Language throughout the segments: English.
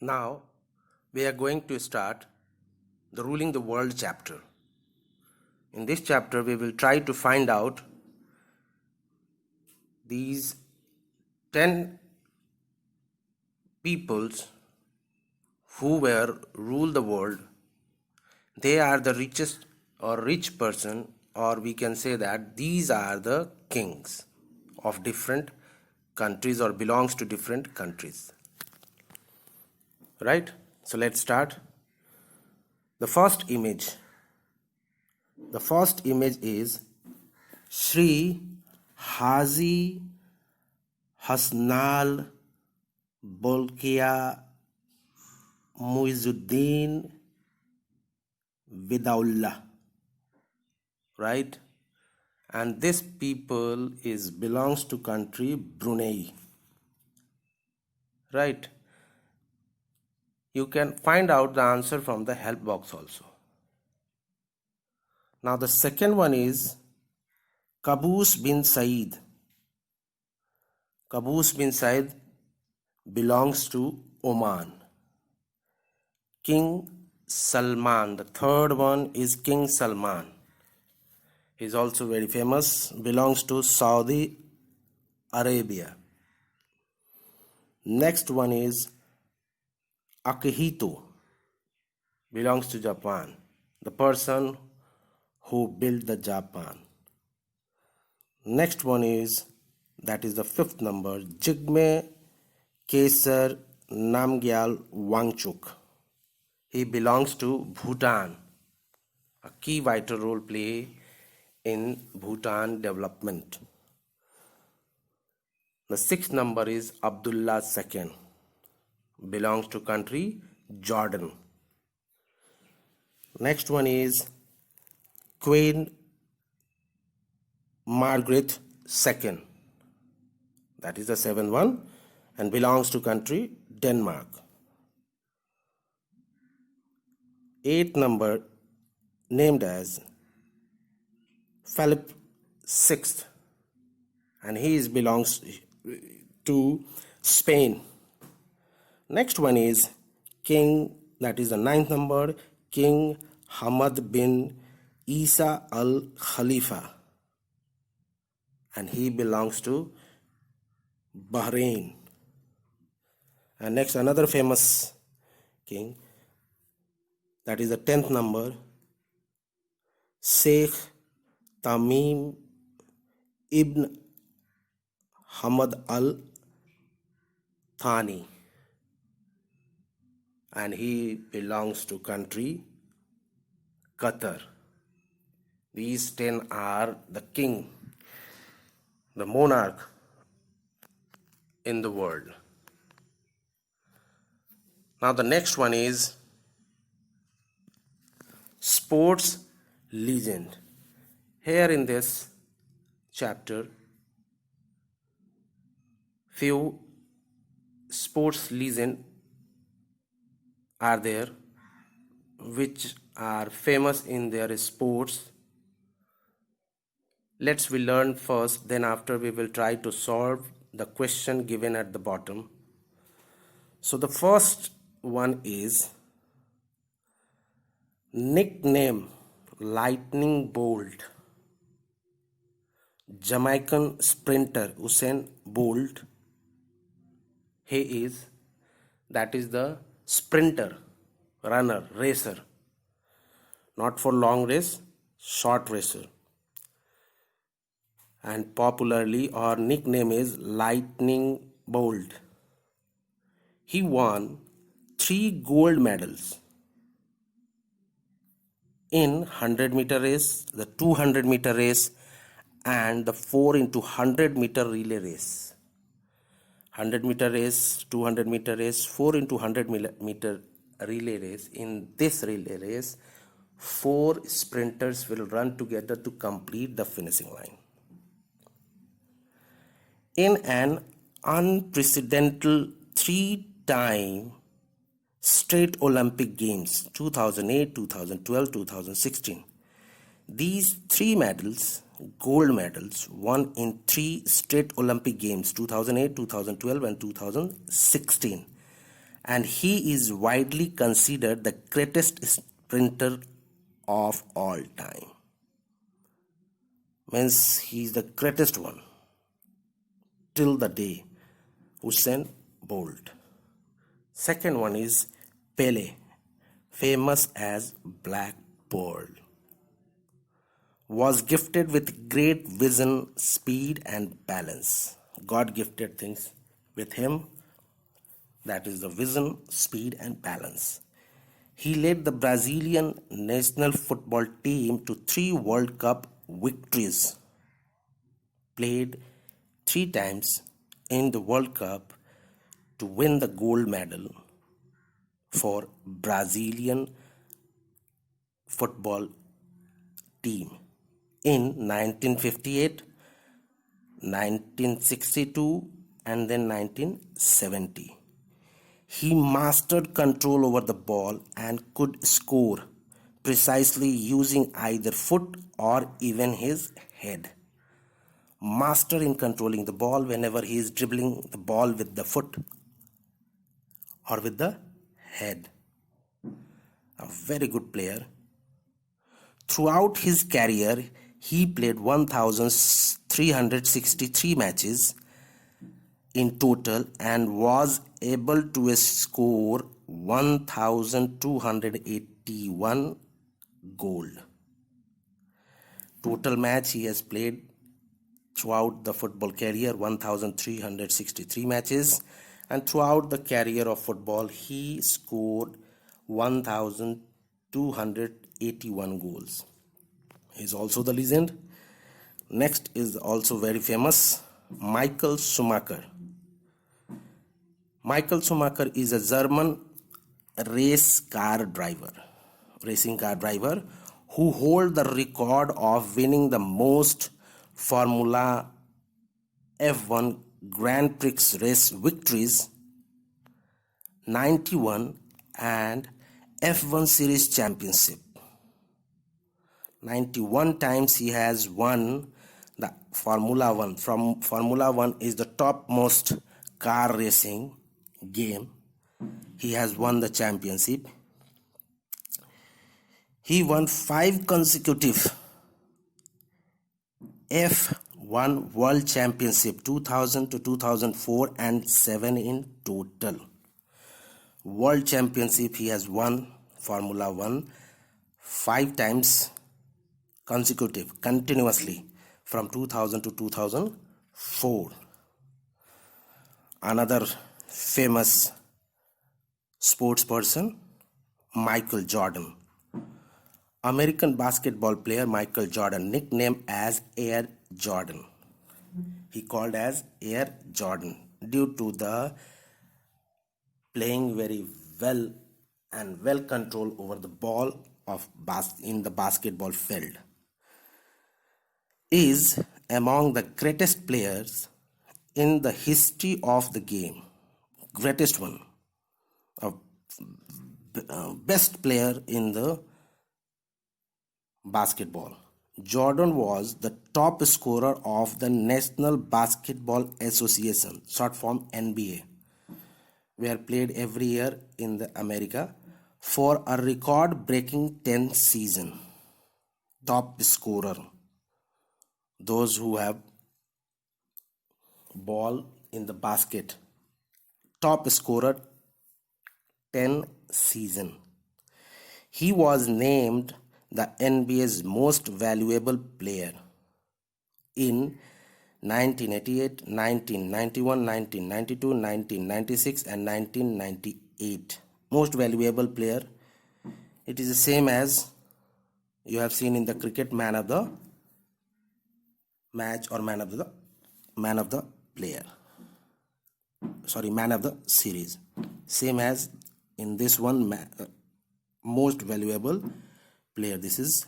Now we are going to start the Ruling the World chapter. In this chapter we will try to find out these 10 peoples who were rule the world. They are the richest or rich person, or we can say that these are the kings of different countries or belongs to different countries. Right? So let's start. The first image is Sri Haji Hasnal Bolkiah Muizuddin Vidaullah, right? And this people belongs to country Brunei, right? You can find out the answer from the help box also. Now the second one is Qaboos bin Said. Qaboos bin Said belongs to Oman. King Salman, the third one is King Salman. He is also very famous, belongs to Saudi Arabia. Next one is Akihito, belongs to Japan, the person who built the Japan. Next one is, that is the fifth number, Jigme Kesar Namgyal Wangchuk. He belongs to Bhutan, a key vital role play in Bhutan development. The sixth number is Abdullah II, belongs to country Jordan. Next one is Queen Margaret II, that is the seventh one, and belongs to country Denmark. Eighth number named as Philip VI, and he belongs to Spain. Next one is King, that is the ninth number, King Hamad bin Isa al Khalifa, and he belongs to Bahrain. And next, another famous king, that is the 10th number, Sheikh Tamim ibn Hamad al Thani, and he belongs to country Qatar. These 10 are the king, the monarch in the world. Now the next one is sports legend. Here in this chapter, few sports legend are there which are famous in their sports. Let's we learn first, then after we will try to solve the question given at the bottom. So the first one is nickname Lightning Bolt. Jamaican sprinter Usain Bolt, that is the sprinter, runner, racer, not for long race, short racer, and popularly our nickname is Lightning Bolt. He won 3 gold medals in 100-meter race, the 200-meter race, and the 4x100-meter relay race. 100-meter race, 200-meter race, 4x100-meter relay race. In this relay race, 4 sprinters will run together to complete the finishing line. In an unprecedented 3-time straight Olympic Games, 2008, 2012, 2016, these 3 medals, gold medals, won in 3 straight Olympic Games, 2008, 2012 and 2016, and he is widely considered the greatest sprinter of all time. Means he is the greatest one till the day, Usain Bolt. Second one is Pele, famous as Black Pearl. Was gifted with great vision, speed and balance. God gifted things with him, that is the vision, speed and balance. He led the Brazilian national football team to 3 World Cup victories, played 3 times in the World Cup to win the gold medal for Brazilian football team in 1958, 1962 and then 1970. He mastered control over the ball and could score precisely using either foot or even his head. Master in controlling the ball whenever he is dribbling the ball with the foot or with the head. A very good player. Throughout his career, he played 1,363 matches in total and was able to score 1,281 goal. Total match he has played throughout the football career 1,363 matches, and throughout the career of football he scored 1,281 goals. He is also the legend. Next is also very famous, Michael Schumacher. Michael Schumacher is a German racing car driver who holds the record of winning the most Formula F1 Grand Prix race victories, 91, and F1 Series Championship. 91 times he has won the Formula 1. Formula 1 is the topmost car racing game. He has won the championship. He won 5 consecutive F1 World Championship 2000 to 2004 and 7 in total. World Championship he has won Formula 1 5 times continuously from 2000 to 2004. Another famous sports person, Michael Jordan. American basketball player Michael Jordan, nicknamed as Air Jordan. He called as Air Jordan due to the playing very well and well control over the ball in the basketball field. Is among the greatest players in the history of the game. Greatest one. Best player in the basketball. Jordan was the top scorer of the National Basketball Association, short form NBA, were played every year in the America for a record-breaking 10 season. Top scorer. Those who have ball in the basket. Top scorer 10 season. He was named the NBA's most valuable player in 1988, 1991, 1992, 1996 and 1998. Most valuable player. It is the same as you have seen in the cricket, man of the match or man of the player. Man of the series. Same as in this one, most valuable player. This is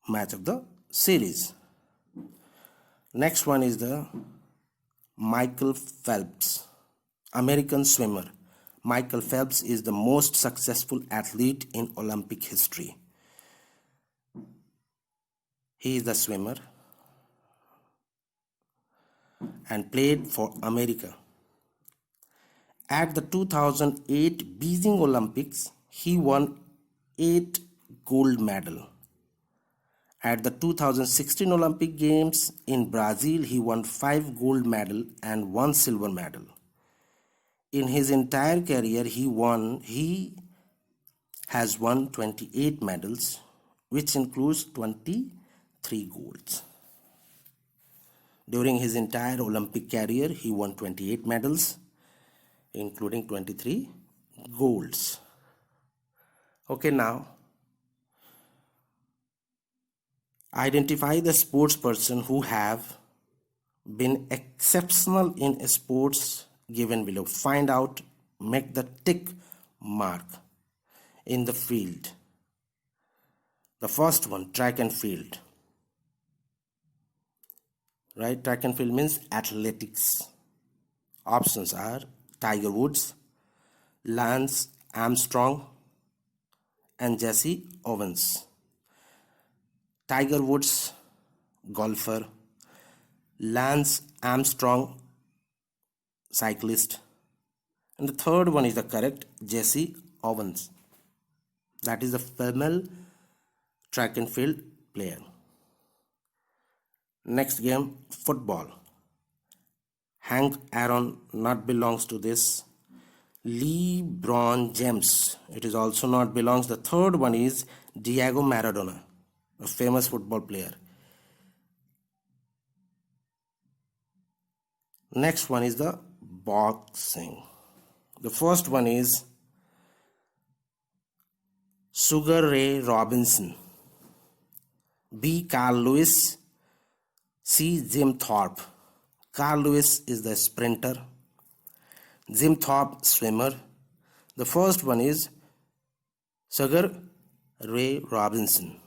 match of the series. Next one is the Michael Phelps, American swimmer. Michael Phelps is the most successful athlete in Olympic history. He is the swimmer and played for America At the 2008 Beijing Olympics, he won 8 gold medals. At the 2016 Olympic Games in Brazil, he won 5 gold medals and 1 silver medal. In his entire career, he has won 28 medals, which includes 23 golds. During his entire Olympic career, he won 28 medals, including 23 golds. Okay, now identify the sports person who have been exceptional in sports given below. Find out, make the tick mark in the field. The first one, track and field. Right? Track and field means athletics. Options are Tiger Woods, Lance Armstrong, and Jesse Owens. Tiger Woods, golfer. Lance Armstrong, cyclist. And the third one is the correct, Jesse Owens. That is the female track and field player. Next game, football. Hank Aaron not belongs to this. LeBron James, it is also not belongs. The third one is Diego Maradona, a famous football player. Next one is the boxing. The first one is Sugar Ray Robinson, B. Carl Lewis, C. Jim Thorpe. Carl Lewis is the sprinter, Jim Thorpe swimmer. The first one is Sugar Ray Robinson,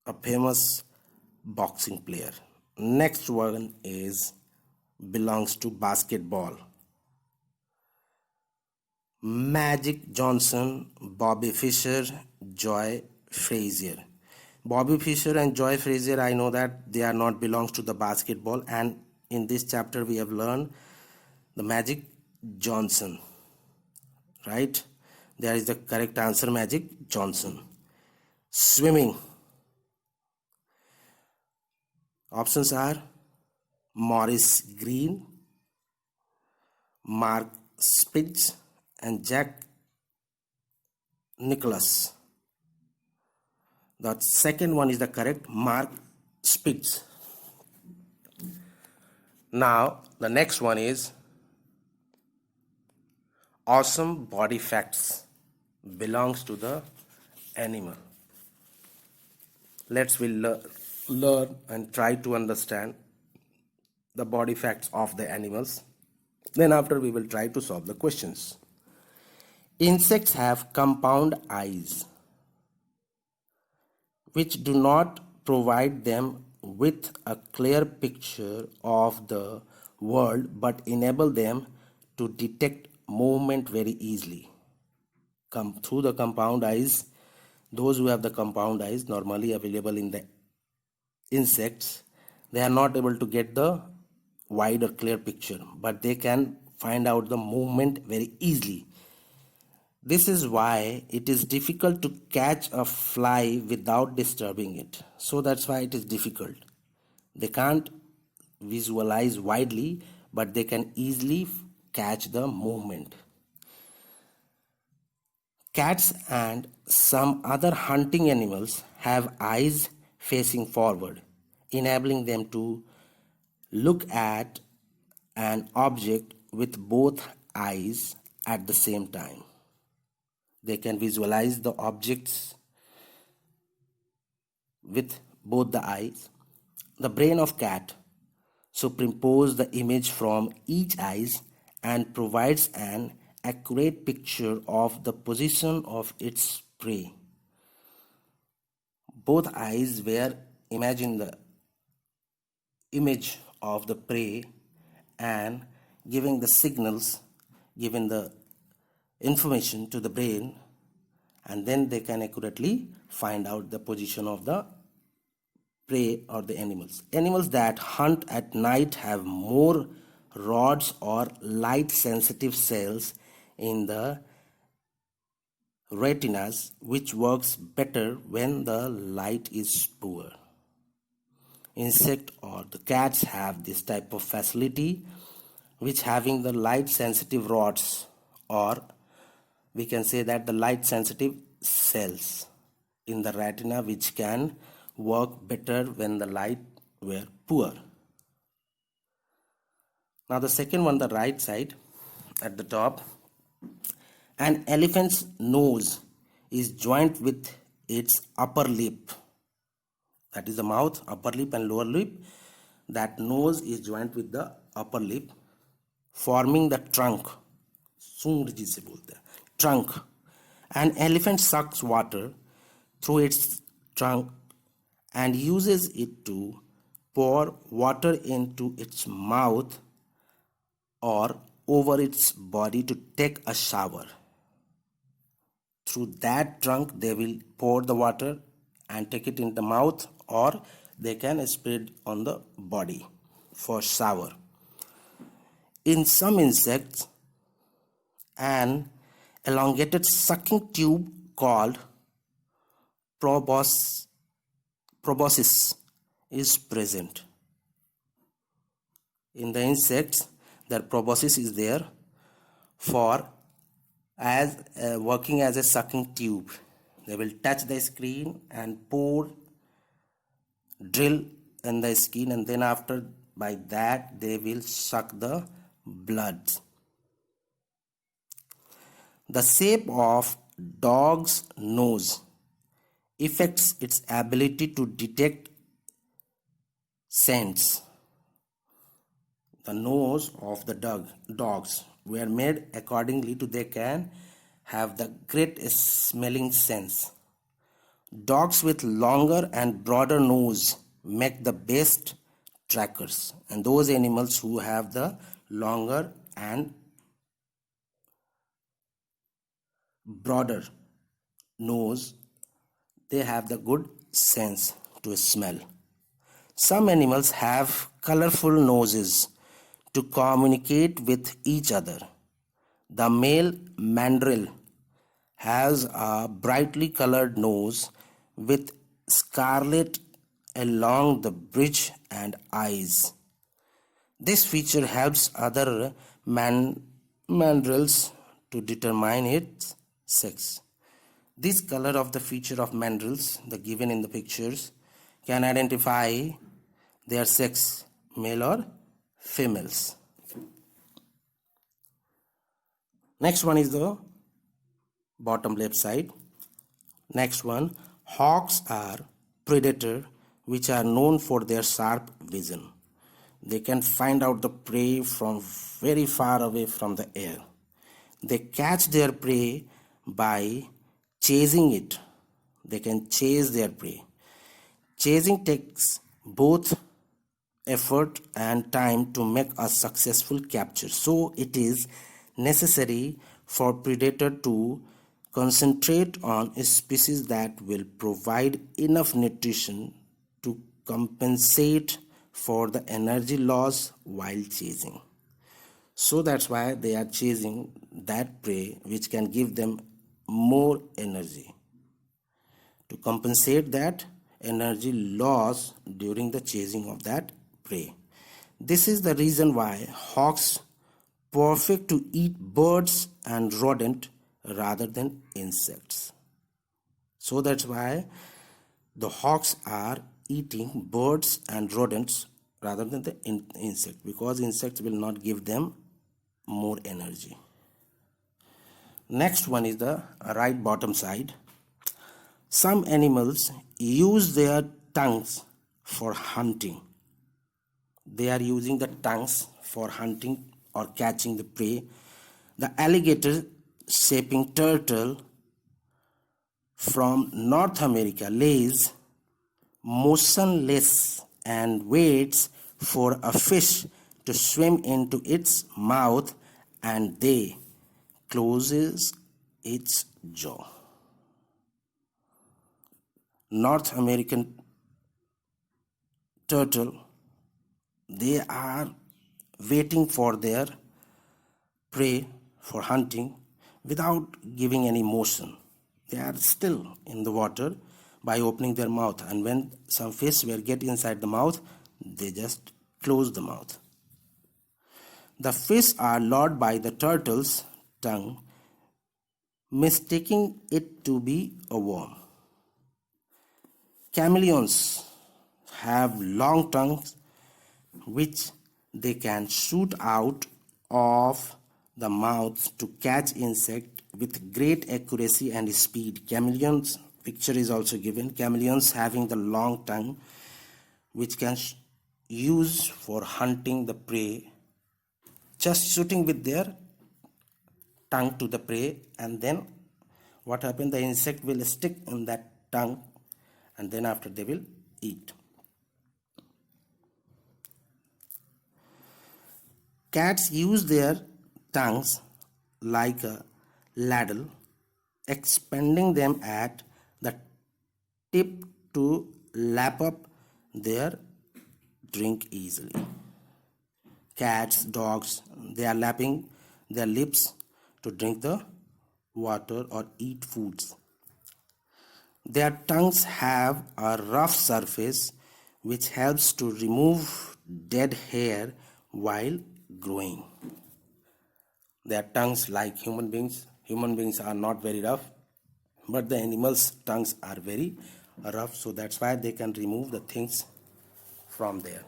a famous boxing player. Next one is belongs to basketball. Magic Johnson, Bobby Fischer, Joy Frazier. Bobby Fischer and Joy Frazier, I know that they are not belongs to the basketball, and in this chapter we have learned the Magic Johnson. Right? There is the correct answer, Magic Johnson. Swimming. Options are Maurice Green, Mark Spitz, and Jack Nicklaus. The second one is the correct, Mark Spitz. Now the next one is awesome body facts belongs to the animal. Let's learn and try to understand the body facts of the animals. Then after we will try to solve the questions. Insects have compound eyes which do not provide them with a clear picture of the world but enable them to detect movement very easily. Through the compound eyes, those who have the compound eyes normally available in the insects, they are not able to get the wide or clear picture, but they can find out the movement very easily. This is why it is difficult to catch a fly without disturbing it. So that's why it is difficult. They can't visualize widely, but they can easily catch the movement. Cats and some other hunting animals have eyes facing forward, enabling them to look at an object with both eyes at the same time. They can visualize the objects with both the eyes. The brain of cat superimposes the image from each eyes and provides an accurate picture of the position of its prey. Both eyes were imagine the image of the prey and giving the signals, giving the information to the brain, and then they can accurately find out the position of the prey or the animals. Animals that hunt at night have more rods or light sensitive cells in the retinas, which works better when the light is poor. Insect or the cats have this type of facility, which having the light sensitive rods, or we can say that the light sensitive cells in the retina, which can work better when the light were poor. Now the second one, the right side at the top, an elephant's nose is joined with its upper lip, that is the mouth, upper lip and lower lip. That nose is joined with the upper lip, forming the trunk. सूंड जिसे बोलते हैं, trunk. An elephant sucks water through its trunk and uses it to pour water into its mouth or over its body to take a shower. Through that trunk they will pour the water and take it in the mouth, or they can spray it on the body for shower. In some insects, an elongated sucking tube called proboscis is present. In the insects, their proboscis is there for as working as a sucking tube. They will touch the skin and drill in the skin, and then after by that they will suck the blood. The shape of dog's nose affects its ability to detect scents. The nose of the dogs were made accordingly to they can have the great smelling sense. Dogs with longer and broader nose make the best trackers, and those animals who have the longer and broader nose, they have the good sense to smell. Some animals have colorful noses to communicate with each other. The male mandrill has a brightly colored nose with scarlet along the bridge and eyes. This feature helps other mandrills to determine its sex. This color of the feature of mandrills, the given in the pictures, can identify their sex, male or females. Next one is the bottom left side. Next one, hawks are predator which are known for their sharp vision. They can find out the prey from very far away from the air. They catch their prey by chasing it. They can chase their prey. Chasing takes both effort and time to make a successful capture. So it is necessary for predator to concentrate on a species that will provide enough nutrition to compensate for the energy loss while chasing. So that's why they are chasing that prey which can give them more energy to compensate that energy loss during the chasing of that prey. This is the reason why hawks perfect to eat birds and rodent rather than insects. So that's why the hawks are eating birds and rodents rather than the insect, because insects will not give them more energy. Next one is the right bottom side. Some animals use their tongues for hunting. They are using the tongues for hunting or catching the prey. The alligator shaping turtle from North America lays motionless and waits for a fish to swim into its mouth, and they closes its jaw. North American turtle, they are waiting for their prey for hunting without giving any motion. They are still in the water by opening their mouth, and when some fish will get inside the mouth, they just close the mouth. The fish are lured by the turtle's tongue, mistaking it to be a worm. Chameleons have long tongues which they can shoot out of the mouth to catch insect with great accuracy and speed. Chameleons, picture is also given. Chameleons having the long tongue which can use for hunting the prey, just shooting with their tongue to the prey, and then what happens, the insect will stick in that tongue, and then after they will eat. Cats use their tongues like a ladle, expanding them at the tip to lap up their drink easily. Cats, dogs, they are lapping their lips to drink the water or eat foods. Their tongues have a rough surface which helps to remove dead hair while growing. Their tongues like human beings. Human beings are not very rough, but the animals' tongues are very rough, so that's why they can remove the things from there.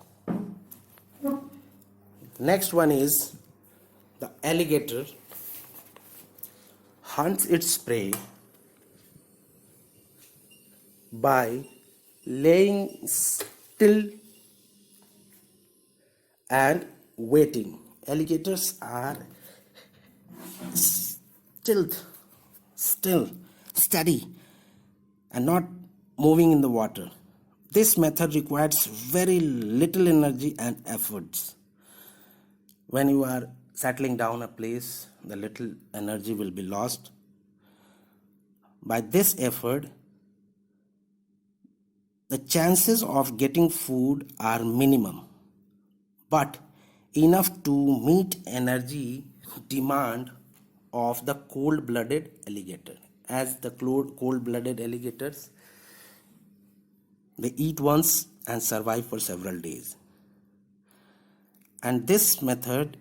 Next one is the alligator hunts its prey by laying still and waiting. Alligators are still, steady, and not moving in the water. This method requires very little energy and efforts. When you are settling down a place, the little energy will be lost. By this effort, the chances of getting food are minimum, but enough to meet energy demand of the cold-blooded alligator. As the cold-blooded alligators, they eat once and survive for several days. And this method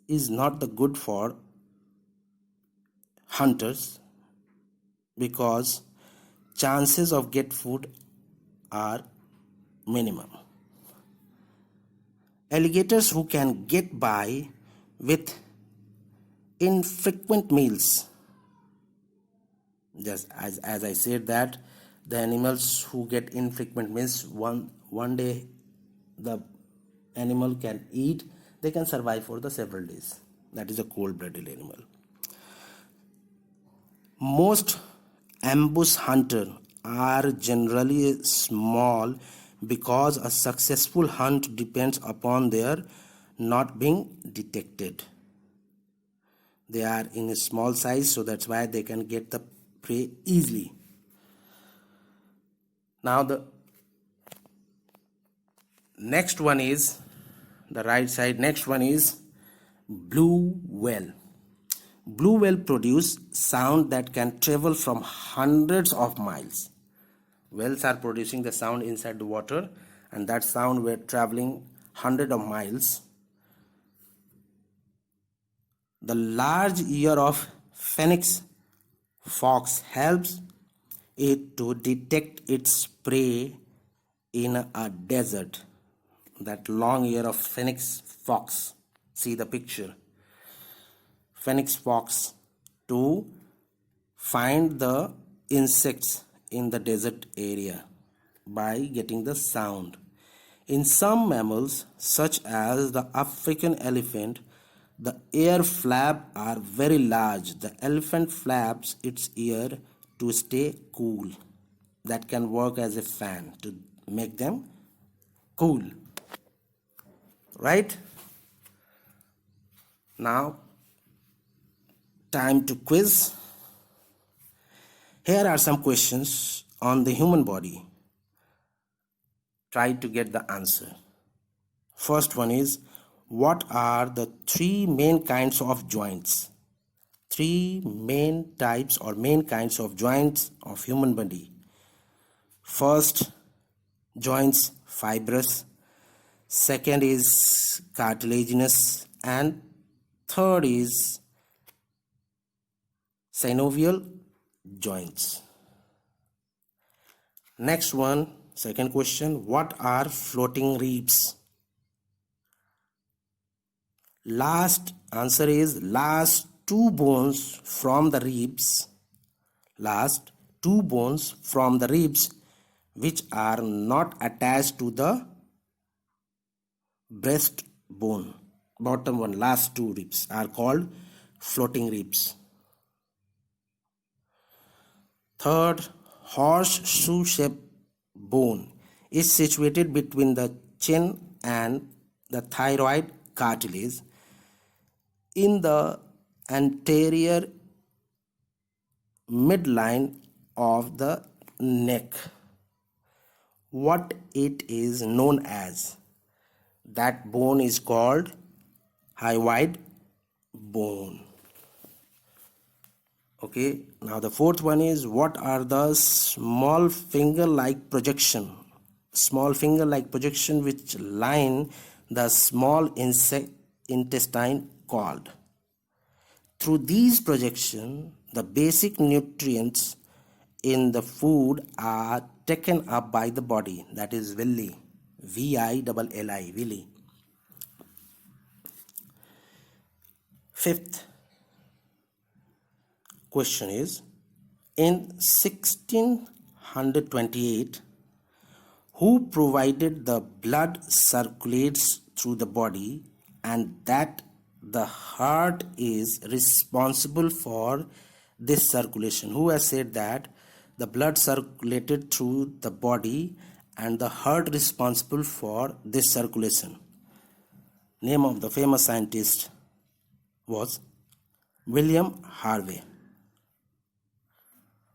is not the good for hunters because chances of get food are minimum. Alligators who can get by with infrequent meals, just as I said that the animals who get infrequent meals, one day the animal can eat, they can survive for the several days. That is a cold-blooded animal. Most ambush hunters are generally small because a successful hunt depends upon their not being detected. They are in a small size, so that's why they can get the prey easily. Now the next one is the right side. Next one is blue whale. Blue whale produce sound that can travel from hundreds of miles. Whales are producing the sound inside the water, and that sound were traveling hundreds of miles. The large ear of phoenix fox helps it to detect its prey in a desert. That long ear of phoenix fox, see the picture. Phoenix fox to find the insects in the desert area by getting the sound. In some mammals, such as the African elephant, the ear flap are very large. The elephant flaps its ear to stay cool. That can work as a fan to make them cool. Right? Now, time to quiz. Here are some questions on the human body. Try to get the answer. First one is, what are the three main kinds of joints? Three main types or main kinds of joints of human body. First, joints fibrous. Second is cartilaginous, and third is synovial joints. Next one, second question, what are floating ribs? Last answer is last two bones from the ribs. Last two bones from the ribs which are not attached to the breastbone. Bottom one, last two ribs are called floating ribs. Third, horseshoe-shaped bone is situated between the chin and the thyroid cartilage in the anterior midline of the neck. What it is known as? That bone is called hyoid bone. Okay, now the fourth one is, what are the small finger-like projection? Small finger-like projection which line the small intestine called. Through these projections, the basic nutrients in the food are taken up by the body, that is villi, villi, villi. Fifth question is, in 1628, who provided the blood circulates through the body and that the heart is responsible for this circulation? Who has said that the blood circulated through the body and the heart responsible for this circulation? Name of the famous scientist was William Harvey.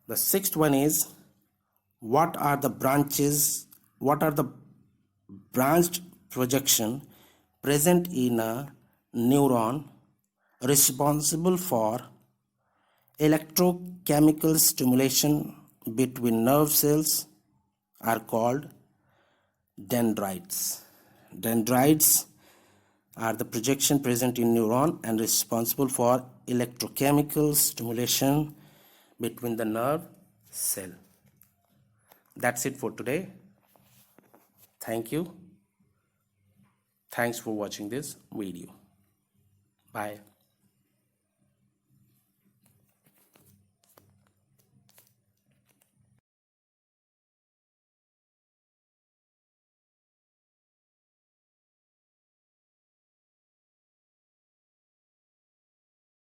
The sixth one is, what are the branched projection present in a neuron responsible for electrochemical stimulation between nerve cells are called dendrites. Dendrites are the projection present in neuron and responsible for electrochemical stimulation between the nerve cell. That's it for today. Thank you. Thanks for watching this video. Bye.